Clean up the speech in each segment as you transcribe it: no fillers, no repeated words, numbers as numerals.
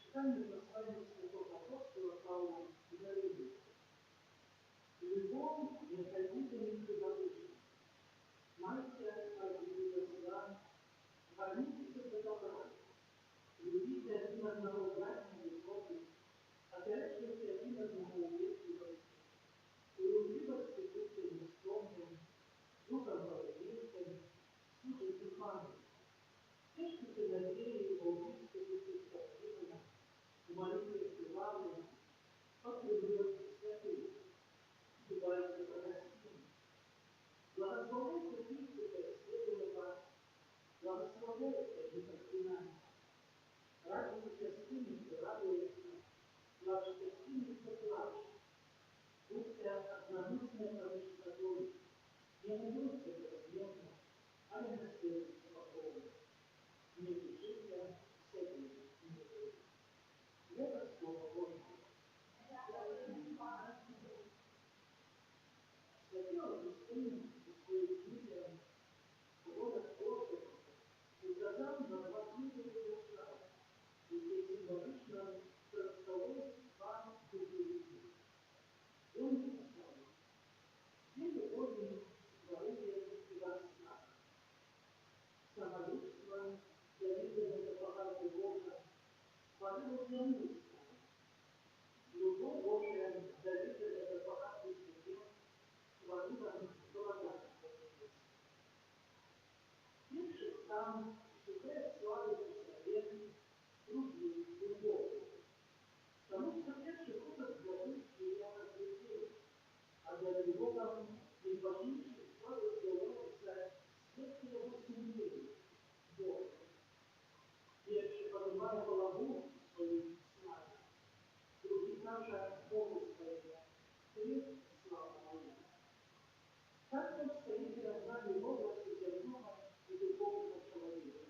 Читание послания святого апостола Павла говорит: «Любовь необходима к добру. Майте один государь, хранитесь до добра, любите один одного братья и сестры, опирайтесь один одному уверенности, и любивости будьте нескромным, духом благодетельным, служите Пану. Чешите доверие его близко будьте спортивны, в молитве прибавлены, потребуйте святых, бывайте богатыми. Благословляйте тех, кто преследует вас, благословляйте и проклинайте. Радуйтесь теми, кто радуется, плачьте теми, кто плачет. Будьте одномысленно помыж собой, не умрите безмерно, а не наследуйте покоя. Не бежите себе и не верите. Это слово Божье. Святой Августин в своей книге «Город Божий» указал на два вида душа, где символично царствовал два духовных людей. Он писал: «Две любовь творили и во снах, самолюбство, завидование до похвалы Бога, порывы для мысли, любовь Божия, завидование до похвалы себе, порывом полагаться Богу. Первый сам считает славу совет, другие – любовь. Потому что первый опыт говорит, что я ответил, а для другого предпочтительно славу является свет его смирения, Бога. Первый поднимая голову свою славу, другие также Богу своему, ты слава моя. Как он стоит перед нами в области земного и духовного человека?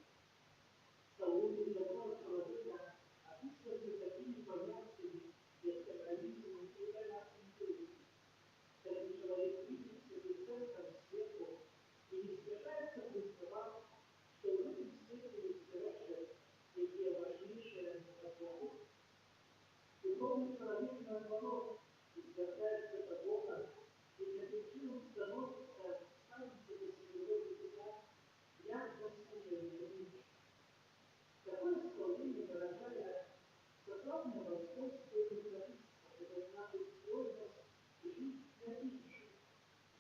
Духовный человек, наоборот, изготовляется до Бога, и перед ним становится, ставится на своего языка ясно служение. Такое исполнение выражает согласного свойства методиста, это значит сложность жить для личных,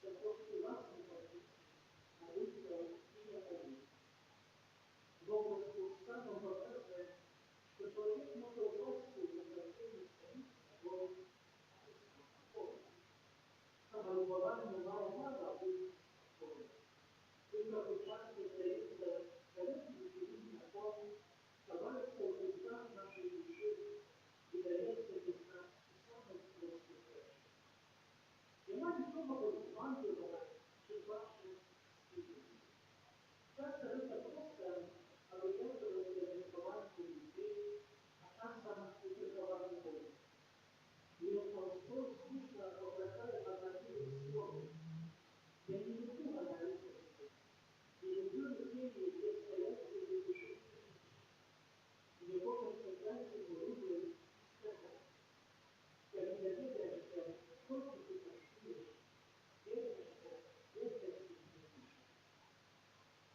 за то, что вас не написано, молитва и молитва. Новость Устава показывает, что человек может властью на значение самих собой самолюбование мало быть спокойным. И как участие дается советами и законом, становится в устах нашей души и дается без нас самых простых вещей. Нема нічого обманливого чи ваших спільностей. Часто это просто обрядовое рисование людей, а часом и рисование Бога. Лев Толстой скучно обращает однотипные слова. Я не люблю аналитику, не люблю людей, где стоящие и души. Мне хочется дать ему руку и сказать, когда доверяешься, сколько ты почтишь, веришься, верности не пишешь.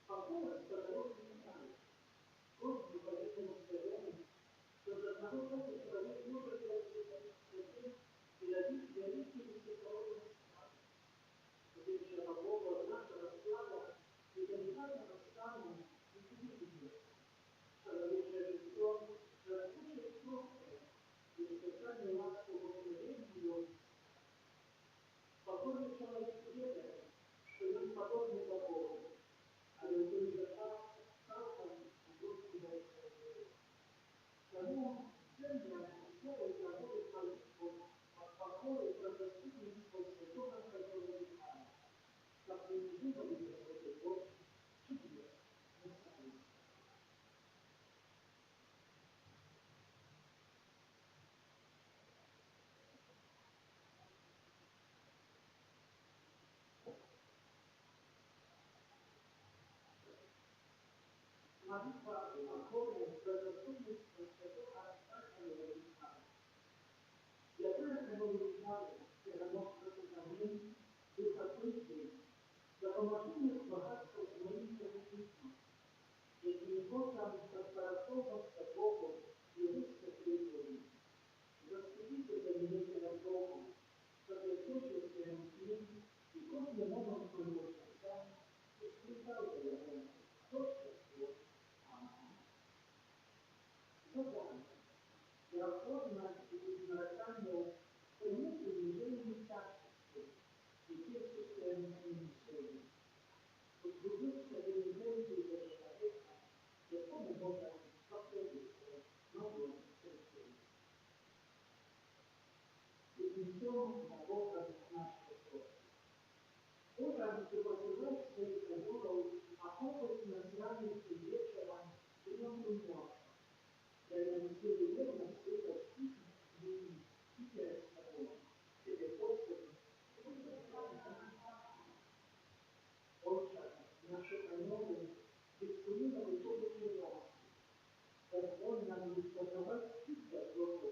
Покоя с тобой не знаю. Господи, поэтому сказали, что за одного только человек может рассчитать святым и родить великий высокородный страх. Вечера Бога нашего слава и деликатного стану и видимости. Человечье лицо раскучит кроткое, и специальную ласку благословению. Покорный человек верит, что им подобны Богу, а любой заказ страхом Господа верит. Тому ценная слово проводит молитву от покоя и продоступничества святого Христова Витана, как вы не думали, Господи Бог, чудес на самом. Молитва о покое и продоступничества святого Христова Витана. Святое Христова Витана, переносное сохранение духопытия, да помоги мне сбогаться с моим катехизмом. Если не только распорядковаться Богом и высказать требования, заступите за меня Богом, чтобы я слушал своим силам и после нового своего сердца испытал за его Господь. Аминь. Задание. Неохотно и без нарекания примите движение тактики и чувствуйте миссию. Потрудиться реализуйте за человека, якому може сподобатися нового серця. Піднесемо на Бога нашого Господа. Бога, що посилає своїх приборів, охопить нас ранністю вечора і новою ночью. Я не силу вірно всі почтити свої і перед собою. Тебе Господи, Отче, нашу панову, відповідно до того чого. Дозволь нам відпознавати всіх заслуг,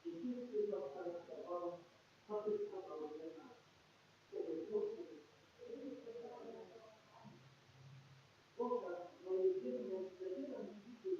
які ти запорядкував, записував для нас. Тебе, Господи, Бога, моє єдине, довірам світу,